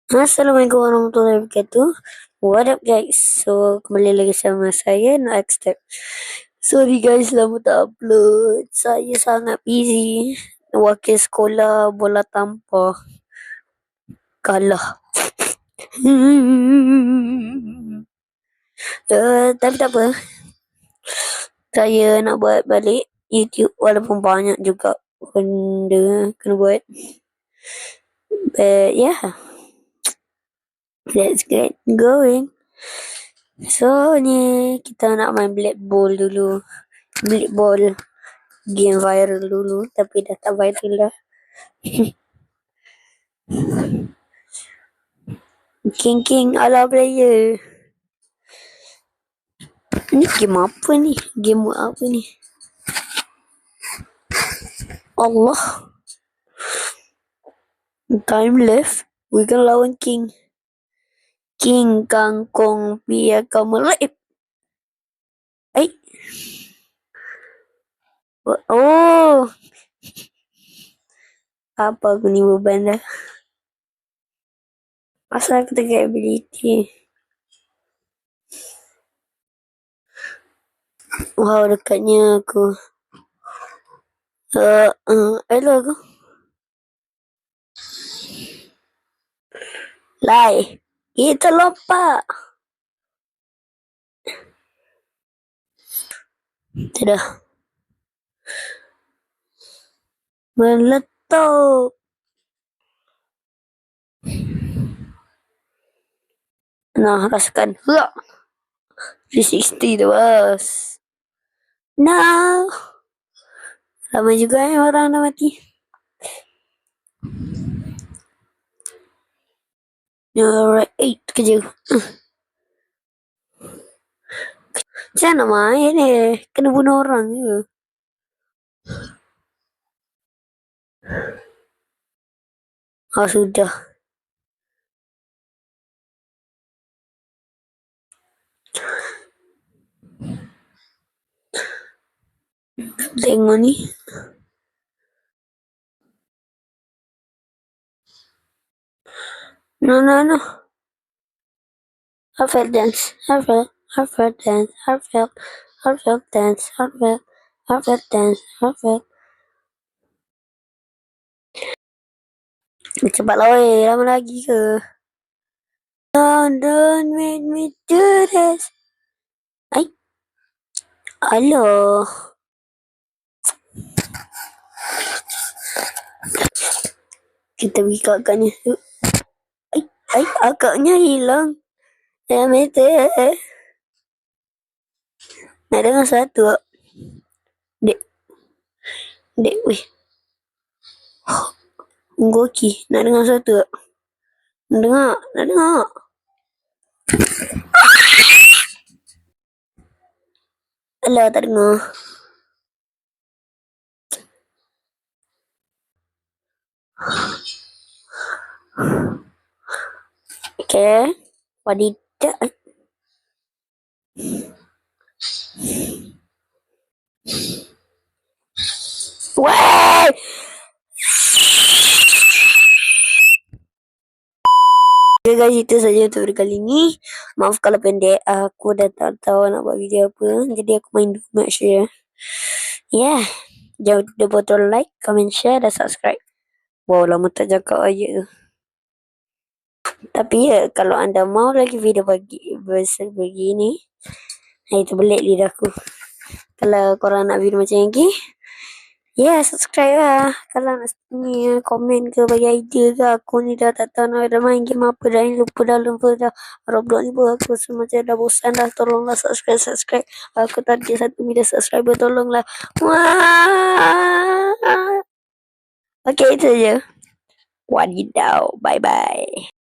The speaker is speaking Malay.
Assalamualaikum warahmatullahi wabarakatuh. What up guys? So kembali lagi sama saya Noaxtep. Sorry guys lama tak upload. Saya sangat busy. Wakil sekolah bola tampar kalah. Tapi tak apa. Saya nak buat balik YouTube walaupun banyak juga benda kena buat. But yeah, let's get going. So ni kita nak main Black Ball dulu. Black Ball game viral dulu tapi dah tak viral dah. King ala player. Ni game apa ni? Game apa ni? Allah. Time left. We can lawan King. King kangkong biar kau melaip. Oh. Apa aku ni beban dah. Asal aku tak ability. Wow, dekatnya aku. Hello aku. Lai. Kita lompat. Tidak. Meletup. Nah, rasakan. 360 tu bos. Nah. Ramai juga orang dah mati. Alright, 8 kerja. Macam mana main ni? Kena bunuh orang je. Sudah. Tengok ni. No. Heartfelt dance. Heartfelt dance. Cepat lah weh. Lama lagi ke? Don't make me do this. Aloh. Kita pergi kat akaknya. Akaknya hilang. Yang meter. Nak dengar satu. Dek, weh. Goki. Nak dengar satu. Nak dengar. Alah, tak dengar. Okay. Wadidah. Wah! Okay guys, itu saja untuk video kali ini. Maaf kalau pendek. Aku dah tak tahu nak buat video apa. Jadi aku main dulu match je. Yeah. Jangan lupa botol like, comment, share dan subscribe. Wow, lama tak cakap ayat tu. Tapi ya, kalau anda mau lagi video begini, itu belik lidahku. Kalau korang nak video macam ni, ya subscribe lah. Kalau nak ni komen ke bagi idea ke, aku ni dah tak tahu nak main game apa dah. Lupa dah Roblox ni pun aku semacam dah bosan dah. Tolonglah subscribe. Aku tadi 1 million subscriber, tolonglah. Wah. Okay, itu je. Wadidaw. Bye bye.